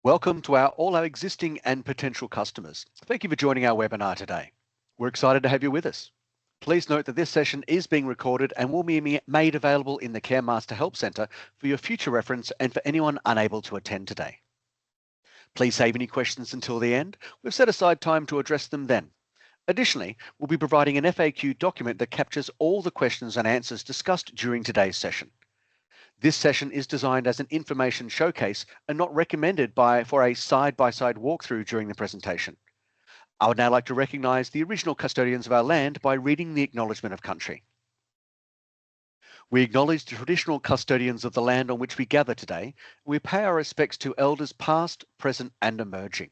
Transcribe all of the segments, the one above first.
Welcome to all our existing and potential customers. Thank you for joining our webinar today. We're excited to have you with us. Please note that this session is being recorded and will be made available in the CareMaster Help Centre for your future reference and for anyone unable to attend today. Please save any questions until the end. We've set aside time to address them then. Additionally, we'll be providing an FAQ document that captures all the questions and answers discussed during today's session. This session is designed as an information showcase and not recommended for a side-by-side walkthrough during the presentation. I would now like to recognise the original custodians of our land by reading the Acknowledgement of Country. We acknowledge the traditional custodians of the land on which we gather today. We pay our respects to elders past, present and emerging.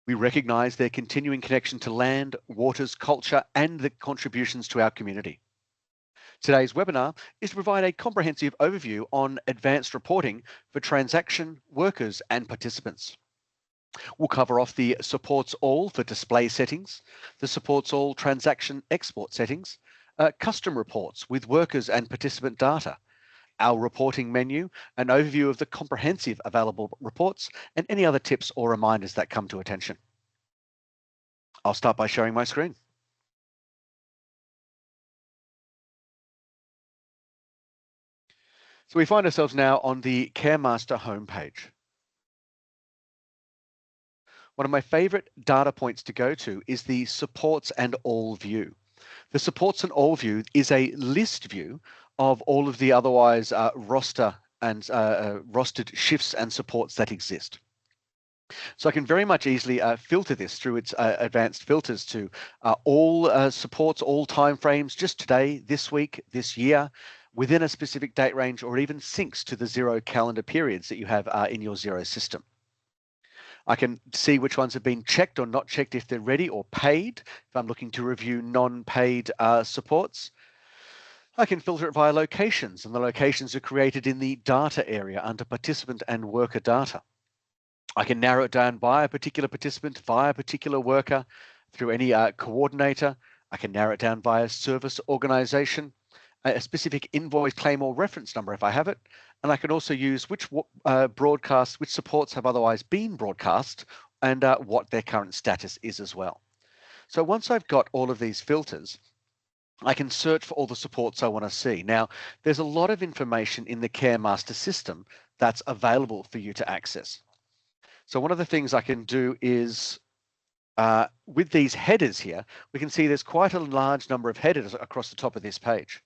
We recognise their continuing connection to land, waters, culture and the contributions to our community. Today's webinar is to provide a comprehensive overview on advanced reporting for transaction, workers and participants. We'll cover off the supports all for display settings, the supports all transaction export settings, custom reports with workers and participant data, our reporting menu, an overview of the comprehensive available reports and any other tips or reminders that come to attention. I'll start by sharing my screen. So we find ourselves now on the CareMaster homepage. One of my favorite data points to go to is the supports and all view. The supports and all view is a list view of all of the otherwise rostered shifts and supports that exist. So I can very much easily filter this through its advanced filters to all supports, all timeframes, just today, this week, this year, within a specific date range, or even syncs to the 0 calendar periods that you have in your Xero system. I can see which ones have been checked or not checked if they're ready or paid, if I'm looking to review non-paid supports. I can filter it via locations, and the locations are created in the data area under participant and worker data. I can narrow it down by a particular participant, via a particular worker, through any coordinator. I can narrow it down via service organization, a specific invoice, claim or reference number if I have it. And I can also use which supports have otherwise been broadcast and what their current status is as well. So once I've got all of these filters, I can search for all the supports I want to see. Now, there's a lot of information in the CareMaster system that's available for you to access. So one of the things I can do is with these headers here, we can see there's quite a large number of headers across the top of this page.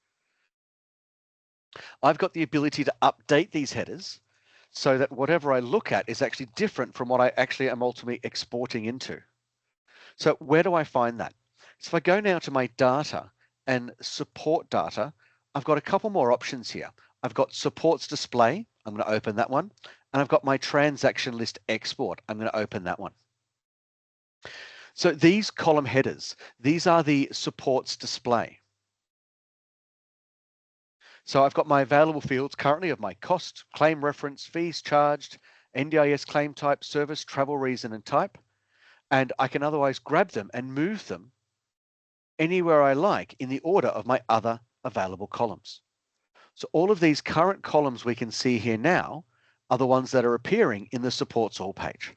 I've got the ability to update these headers so that whatever I look at is actually different from what I actually am ultimately exporting into. So where do I find that? So if I go now to my data and support data, I've got a couple more options here. I've got supports display. I'm going to open that one. And I've got my transaction list export. I'm going to open that one. So these column headers, these are the supports display. So I've got my available fields currently of my cost, claim reference, fees charged, NDIS claim type, service, travel reason and type. And I can otherwise grab them and move them anywhere I like in the order of my other available columns. So all of these current columns we can see here now are the ones that are appearing in the supports all page.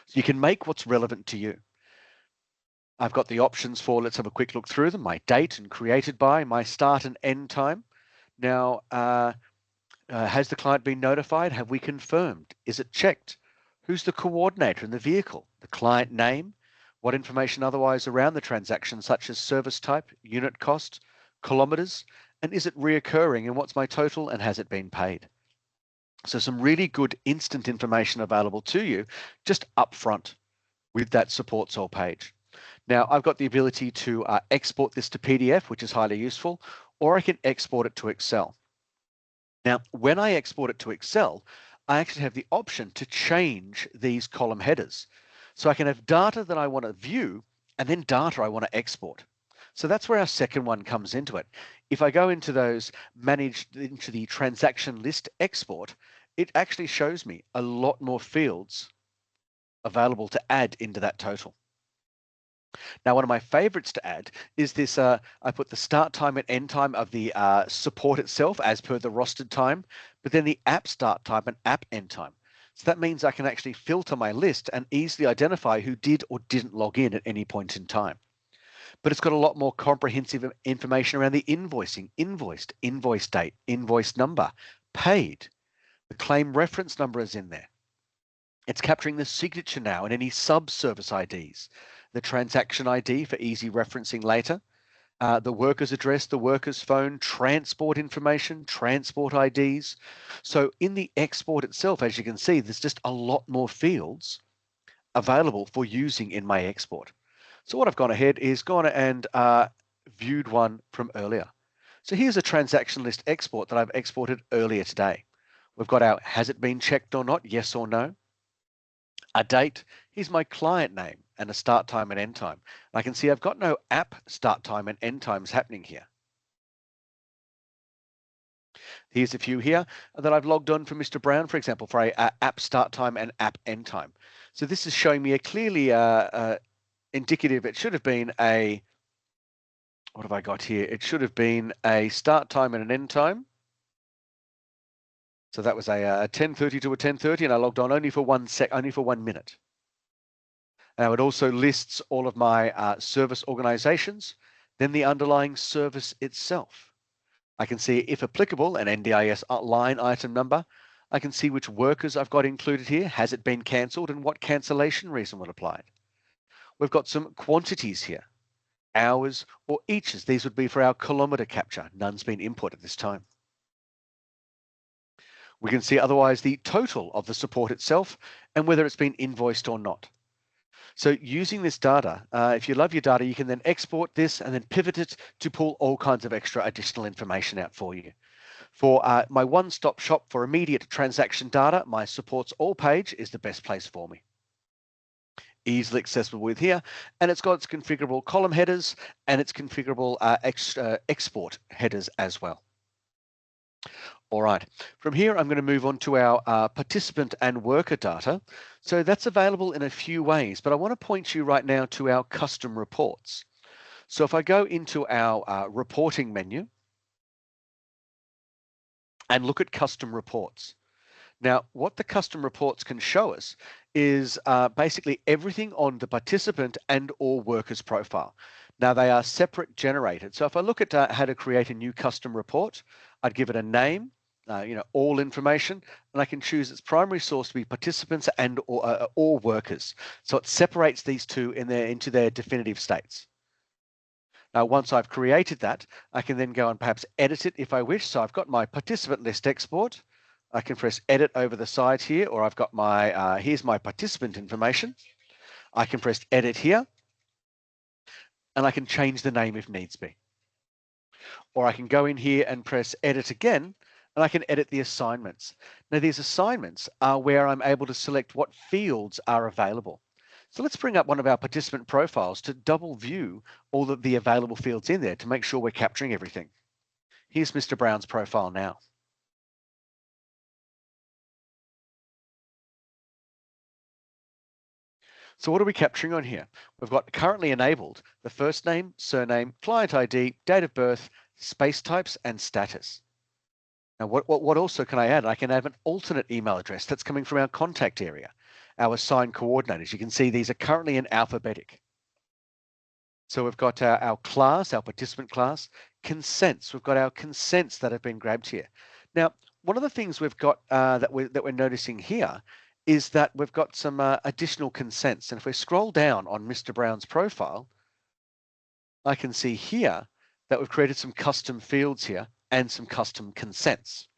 So you can make what's relevant to you. I've got the options for, let's have a quick look through them, my date and created by, my start and end time. Now, has the client been notified? Have we confirmed? Is it checked? Who's the coordinator in the vehicle? The client name? What information otherwise around the transaction, such as service type, unit cost, kilometers, and is it reoccurring and what's my total and has it been paid? So some really good instant information available to you just up front with that supports all page. Now I've got the ability to export this to PDF, which is highly useful, or I can export it to Excel. Now, when I export it to Excel, I actually have the option to change these column headers. So I can have data that I want to view and then data I want to export. So that's where our second one comes into it. If I go into those managed into the transaction list export, it actually shows me a lot more fields available to add into that total. Now, one of my favorites to add is this, I put the start time and end time of the support itself as per the rostered time, but then the app start time and app end time. So that means I can actually filter my list and easily identify who did or didn't log in at any point in time. But it's got a lot more comprehensive information around the invoicing, invoiced, invoice date, invoice number, paid. The claim reference number is in there. It's capturing the signature now and any sub-service IDs, the transaction ID for easy referencing later, the worker's address, the worker's phone, transport information, transport IDs. So in the export itself, as you can see, there's just a lot more fields available for using in my export. So what I've gone ahead is gone and viewed one from earlier. So here's a transaction list export that I've exported earlier today. We've got our has it been checked or not, yes or no. A date, here's my client name and a start time and end time. And I can see I've got no app start time and end times happening here. Here's a few here that I've logged on for Mr. Brown, for example, for a app start time and app end time. So this is showing me a clearly indicative. It should have been a, what have I got here? It should have been a start time and an end time. So that was a 10:30 to a 10:30, and I logged on only for 1 minute. Now it also lists all of my service organizations, then the underlying service itself. I can see, if applicable, an NDIS line item number. I can see which workers I've got included here, has it been cancelled, and what cancellation reason would apply. We've got some quantities here, hours or eaches. These would be for our kilometre capture. None's been input at this time. We can see otherwise the total of the support itself and whether it's been invoiced or not. So using this data, if you love your data, you can then export this and then pivot it to pull all kinds of extra additional information out for you. For my one-stop shop for immediate transaction data, my supports all page is the best place for me. Easily accessible with here, and it's got its configurable column headers and its configurable export headers as well. All right, from here, I'm going to move on to our participant and worker data. So that's available in a few ways, but I want to point you right now to our custom reports. So if I go into our reporting menu and look at custom reports. Now, what the custom reports can show us is basically everything on the participant and or worker's profile. Now, they are separate generated. So if I look at how to create a new custom report, I'd give it a name, all information, and I can choose its primary source to be participants and or workers. So it separates these two into their definitive states. Now, once I've created that, I can then go and perhaps edit it if I wish. So I've got my participant list export. I can press edit over the side here, or I've got my, here's my participant information. I can press edit here, and I can change the name if needs be. Or I can go in here and press edit again, and I can edit the assignments. Now, these assignments are where I'm able to select what fields are available. So let's bring up one of our participant profiles to double view all of the available fields in there to make sure we're capturing everything. Here's Mr. Brown's profile now. So what are we capturing on here? We've got currently enabled the first name, surname, client ID, date of birth, space types, and status. Now, what also can I add? I can add an alternate email address that's coming from our contact area, our assigned coordinators. You can see these are currently in alphabetic. So we've got our class, our participant class, consents. We've got our consents that have been grabbed here. Now, one of the things we've got that we're noticing here is that we've got some additional consents. And if we scroll down on Mr. Brown's profile, I can see here that we've created some custom fields here and some custom consents.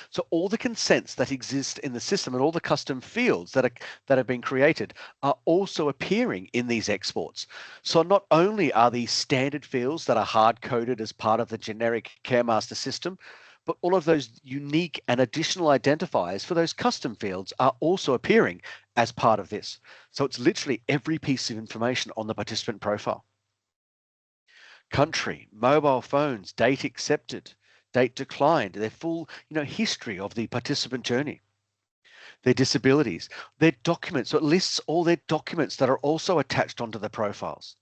So all the consents that exist in the system and all the custom fields that have been created are also appearing in these exports. So not only are these standard fields that are hard-coded as part of the generic CareMaster system, but all of those unique and additional identifiers for those custom fields are also appearing as part of this. So it's literally every piece of information on the participant profile. Country, mobile phones, date accepted, date declined, their full history of the participant journey, their disabilities, their documents. So it lists all their documents that are also attached onto the profiles.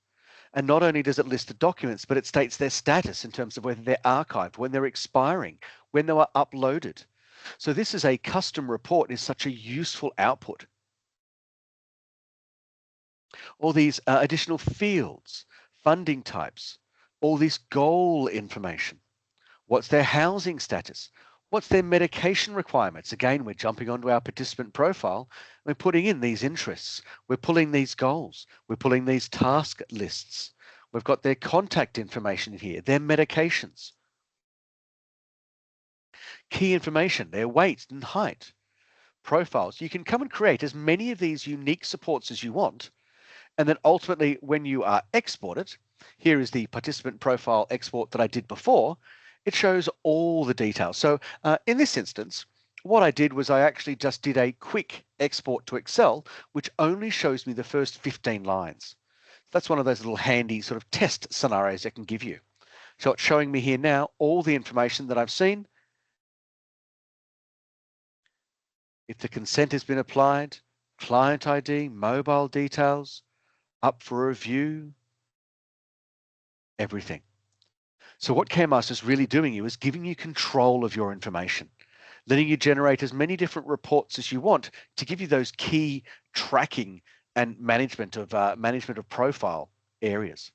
And not only does it list the documents, but it states their status in terms of whether they're archived, when they're expiring, when they were uploaded. So this is a custom report is such a useful output. All these additional fields, funding types, all this goal information. What's their housing status? What's their medication requirements? Again, we're jumping onto our participant profile. We're putting in these interests. We're pulling these goals. We're pulling these task lists. We've got their contact information here, their medications, key information, their weight and height, profiles. You can come and create as many of these unique supports as you want. And then ultimately, when you export it, here is the participant profile export that I did before. It shows all the details. So in this instance, what I did was I actually just did a quick export to Excel, which only shows me the first 15 lines. That's one of those little handy sort of test scenarios it can give you. So it's showing me here now all the information that I've seen. If the consent has been applied, client ID, mobile details, up for review, everything. So what CareMaster is really doing is giving you control of your information, letting you generate as many different reports as you want to give you those key tracking and management of profile areas.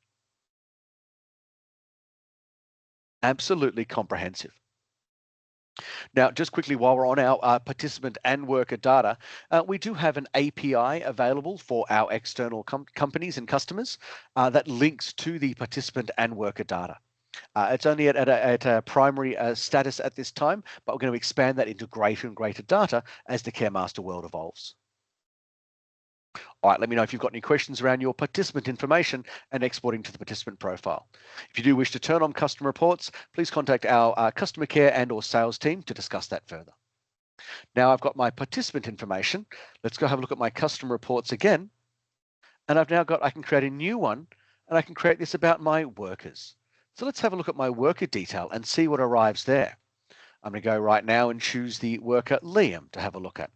Absolutely comprehensive. Now, just quickly, while we're on our participant and worker data, we do have an API available for our external companies and customers that links to the participant and worker data. It's only at a primary status at this time, but we're going to expand that into greater and greater data as the CareMaster world evolves. All right, let me know if you've got any questions around your participant information and exporting to the participant profile. If you do wish to turn on custom reports, please contact our customer care and or sales team to discuss that further. Now I've got my participant information. Let's go have a look at my custom reports again. And I've now got, I can create a new one and I can create this about my workers. So let's have a look at my worker detail and see what arrives there. I'm going to go right now and choose the worker Liam to have a look at.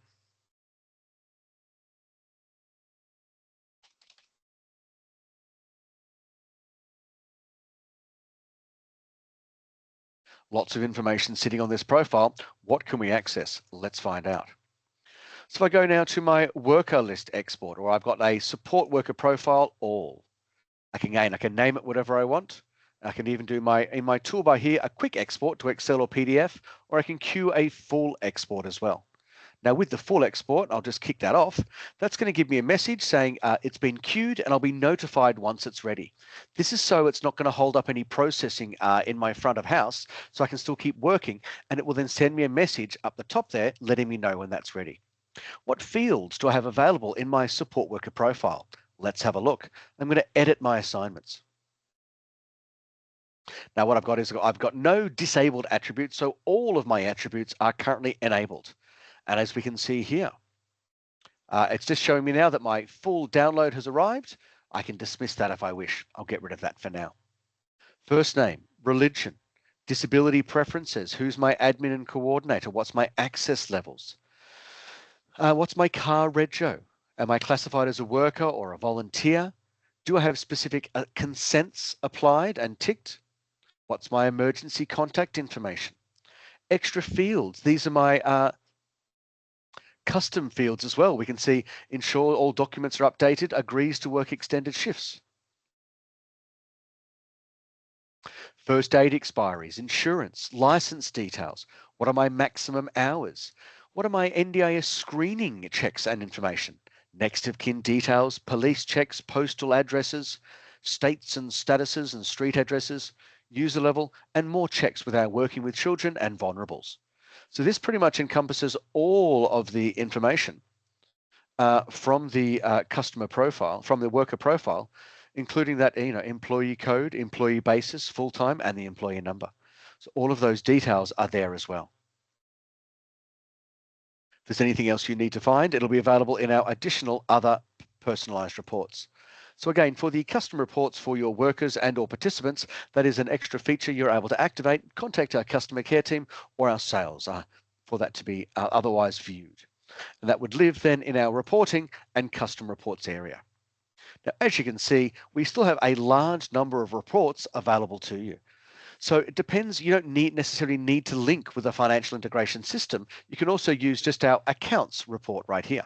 Lots of information sitting on this profile. What can we access? Let's find out. So if I go now to my worker list export, or I've got a support worker profile, all. I can name it whatever I want. I can even do in my toolbar here, a quick export to Excel or PDF, or I can queue a full export as well. Now with the full export, I'll just kick that off. That's going to give me a message saying it's been queued and I'll be notified once it's ready. This is so it's not going to hold up any processing in my front of house, so I can still keep working, and it will then send me a message up the top there letting me know when that's ready. What fields do I have available in my support worker profile? Let's have a look. I'm going to edit my assignments. Now what I've got is I've got no disabled attributes, so all of my attributes are currently enabled. And as we can see here, it's just showing me now that my full download has arrived. I can dismiss that if I wish. I'll get rid of that for now. First name, religion, disability preferences, who's my admin and coordinator, what's my access levels, what's my car rego, am I classified as a worker or a volunteer, do I have specific consents applied and ticked, what's my emergency contact information, extra fields, these are my custom fields as well. We can see ensure all documents are updated, agrees to work extended shifts. First aid expiries, insurance, license details. What are my maximum hours? What are my NDIS screening checks and information? Next of kin details, police checks, postal addresses, states and statuses and street addresses, user level, and more checks with our working with children and vulnerables. So this pretty much encompasses all of the information from the customer profile, from the worker profile, including that employee code, employee basis, full-time, and the employee number. So all of those details are there as well. If there's anything else you need to find, it'll be available in our additional other personalized reports. So again, for the custom reports for your workers and or participants, that is an extra feature you're able to activate. Contact our customer care team or our sales for that to be otherwise viewed. And that would live then in our reporting and custom reports area. Now, as you can see, we still have a large number of reports available to you. So it depends. You don't necessarily need to link with a financial integration system. You can also use just our accounts report right here.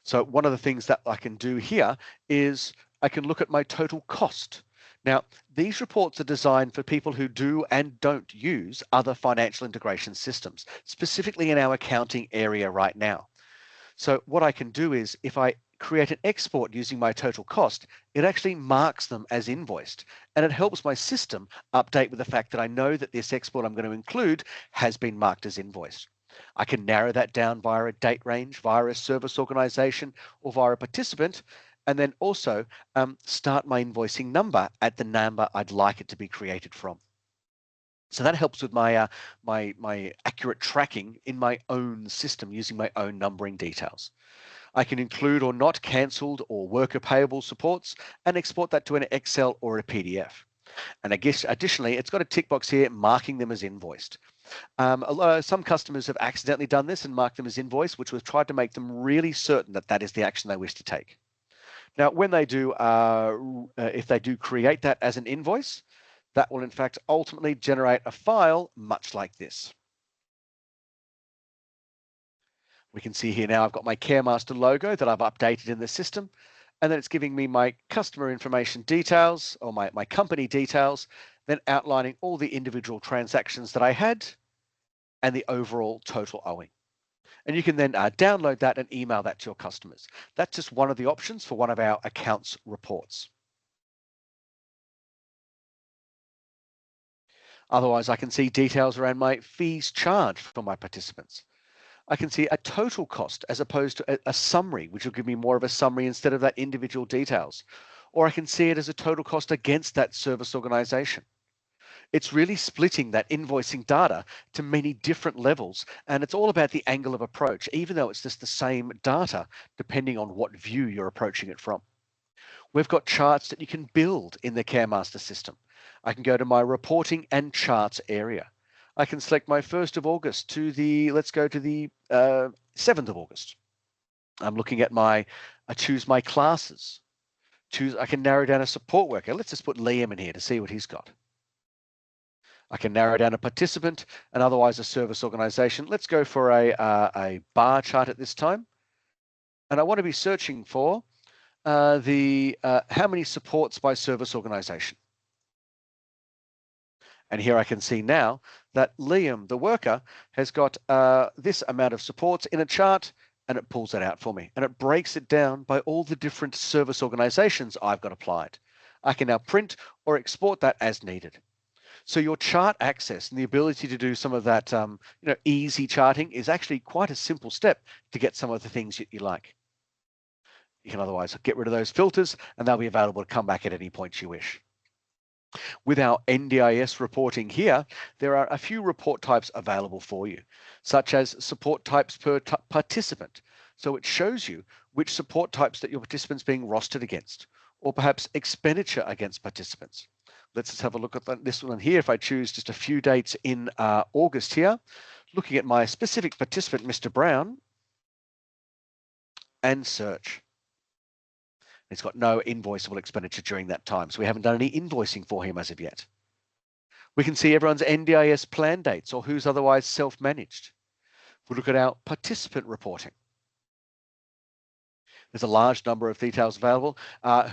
So one of the things that I can do here is I can look at my total cost. Now, these reports are designed for people who do and don't use other financial integration systems, specifically in our accounting area right now. So what I can do is if I create an export using my total cost, it actually marks them as invoiced. And it helps my system update with the fact that I know that this export I'm going to include has been marked as invoiced. I can narrow that down via a date range, via a service organization, or via a participant, and then also start my invoicing number at the number I'd like it to be created from. So that helps with my my accurate tracking in my own system using my own numbering details. I can include or not cancelled or worker payable supports and export that to an Excel or a PDF. And I guess additionally, it's got a tick box here marking them as invoiced. Some customers have accidentally done this and marked them as invoice, which we've tried to make them really certain that that is the action they wish to take. Now, when they do, if they do create that as an invoice, that will in fact ultimately generate a file much like this. We can see here now I've got my CareMaster logo that I've updated in the system, and then it's giving me my customer information details or my company details, then outlining all the individual transactions that I had and the overall total owing. And you can then download that and email that to your customers. That's just one of the options for one of our accounts reports. Otherwise, I can see details around my fees charged for my participants. I can see a total cost as opposed to a summary, which will give me more of a summary instead of that individual details. Or I can see it as a total cost against that service organization. It's really splitting that invoicing data to many different levels. And it's all about the angle of approach, even though it's just the same data, depending on what view you're approaching it from. We've got charts that you can build in the CareMaster system. I can go to my reporting and charts area. I can select my 1st of August to the, let's go to the 7th of August. I'm looking at I choose my classes. I can narrow down a support worker. Let's just put Liam in here to see what he's got. I can narrow down a participant and otherwise a service organization. Let's go for a bar chart at this time. And I want to be searching for how many supports by service organization. And here I can see now that Liam, the worker, has got this amount of supports in a chart, and it pulls that out for me. And it breaks it down by all the different service organizations I've got applied. I can now print or export that as needed. So your chart access and the ability to do some of that easy charting is actually quite a simple step to get some of the things that you like. You can otherwise get rid of those filters, and they'll be available to come back at any point you wish. With our NDIS reporting here, there are a few report types available for you, such as support types per participant. So it shows you which support types that your participants being rostered against, or perhaps expenditure against participants. Let's just have a look at this one here. If I choose just a few dates in August here, looking at my specific participant, Mr. Brown, and search. He's got no invoiceable expenditure during that time, so we haven't done any invoicing for him as of yet. We can see everyone's NDIS plan dates or who's otherwise self-managed. If we look at our participant reporting, there's a large number of details available.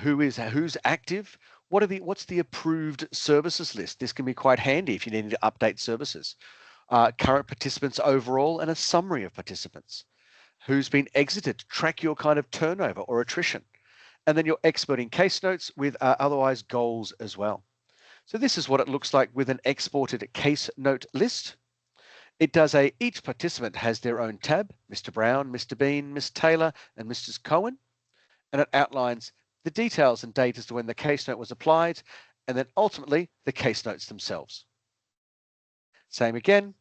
Who's active? What's the approved services list? This can be quite handy if you need to update services. Current participants overall and a summary of participants. Who's been exited? Track your kind of turnover or attrition. And then you're exporting case notes with otherwise goals as well. So this is what it looks like with an exported case note list. It does each participant has their own tab, Mr. Brown, Mr. Bean, Ms. Taylor, and Mrs. Cohen. And it outlines the details and date as to when the case note was applied, and then ultimately the case notes themselves. Same again,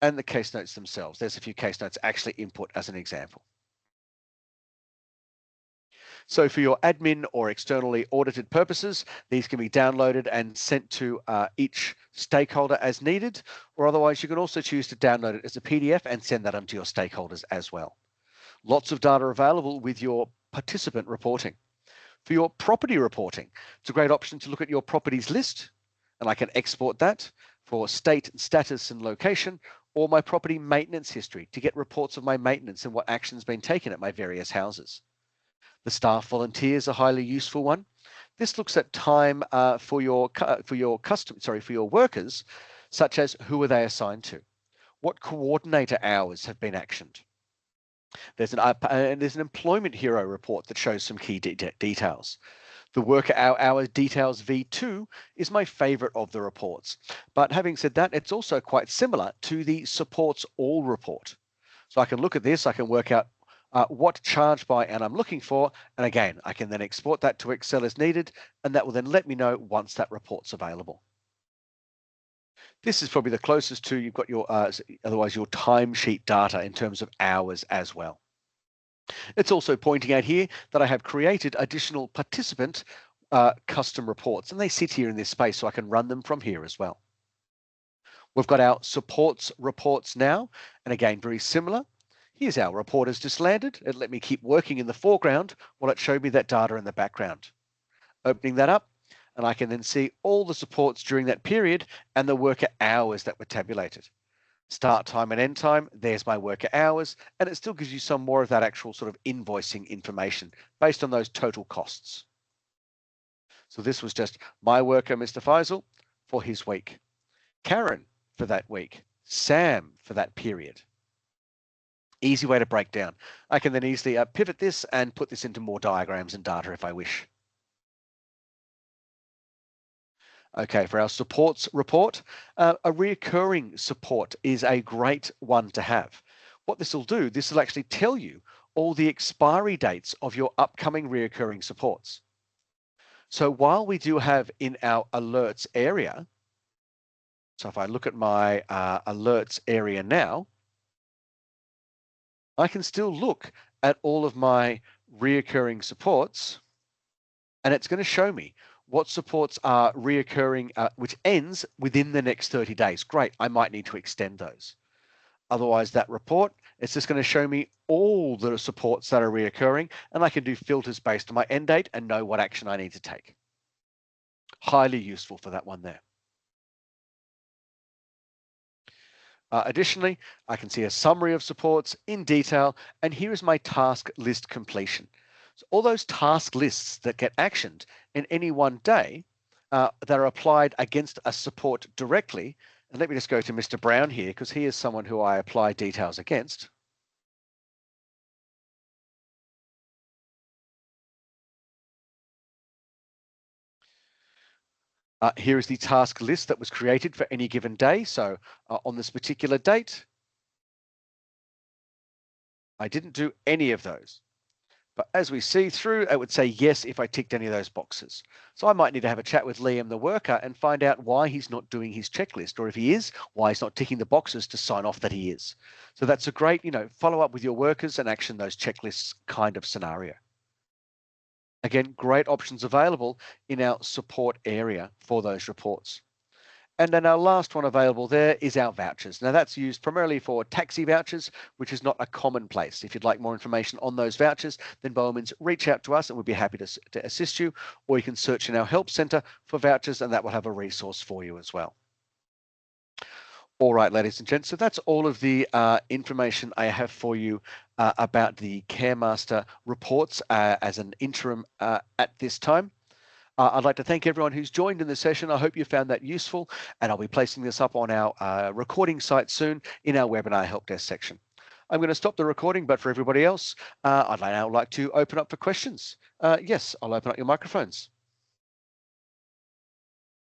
and the case notes themselves. There's a few case notes actually input as an example. So for your admin or externally audited purposes, these can be downloaded and sent to each stakeholder as needed, or otherwise you can also choose to download it as a PDF and send that on to your stakeholders as well. Lots of data available with your participant reporting. For your property reporting, it's a great option to look at your properties list and I can export that for state, status, and location, or my property maintenance history to get reports of my maintenance and what action's been taken at my various houses. The staff volunteers are a highly useful one. This looks at time for your workers, such as who are they assigned to, what coordinator hours have been actioned. There's an employment hero report that shows some key details. The worker hours details V2 is my favorite of the reports. But having said that, it's also quite similar to the supports all report. So I can look at this, I can work out what charge by and I'm looking for. And again, I can then export that to Excel as needed, and that will then let me know once that report's available. This is probably the closest to you've got your otherwise your timesheet data in terms of hours as well. It's also pointing out here that I have created additional participant custom reports, and they sit here in this space so I can run them from here as well. We've got our supports reports now, and again, very similar. Here's our report has just landed. It let me keep working in the foreground while it showed me that data in the background. Opening that up, and I can then see all the supports during that period and the worker hours that were tabulated. Start time and end time, there's my worker hours, and it still gives you some more of that actual sort of invoicing information based on those total costs. So this was just my worker, Mr. Faisal, for his week, Karen for that week, Sam for that period. Easy way to break down. I can then easily pivot this and put this into more diagrams and data if I wish. Okay, for our supports report, a reoccurring support is a great one to have. What this will do, this will actually tell you all the expiry dates of your upcoming reoccurring supports. So while we do have in our alerts area, so if I look at my alerts area now, I can still look at all of my reoccurring supports, and it's going to show me what supports are reoccurring, which ends within the next 30 days. Great, I might need to extend those. Otherwise, that report, it's just going to show me all the supports that are reoccurring, and I can do filters based on my end date and know what action I need to take. Highly useful for that one there. Additionally, I can see a summary of supports in detail, and here is my task list completion. So all those task lists that get actioned in any one day that are applied against a support directly. And let me just go to Mr. Brown here, because he is someone who I apply details against. Here is the task list that was created for any given day. So on this particular date, I didn't do any of those. But as we see through, I would say yes if I ticked any of those boxes. So I might need to have a chat with Liam, the worker, and find out why he's not doing his checklist, or if he is, why he's not ticking the boxes to sign off that he is. So that's a great, follow up with your workers and action those checklists kind of scenario. Again, great options available in our support area for those reports. And then our last one available there is our vouchers. Now that's used primarily for taxi vouchers, which is not a commonplace. If you'd like more information on those vouchers, then by all means reach out to us and we'd be happy to assist you, or you can search in our help center for vouchers and that will have a resource for you as well. All right, ladies and gents, so that's all of the information I have for you about the CareMaster reports as an interim at this time. I'd like to thank everyone who's joined in the session. I hope you found that useful, and I'll be placing this up on our recording site soon in our webinar help desk section. I'm going to stop the recording, but for everybody else, I'd now like to open up for questions. Yes, I'll open up your microphones.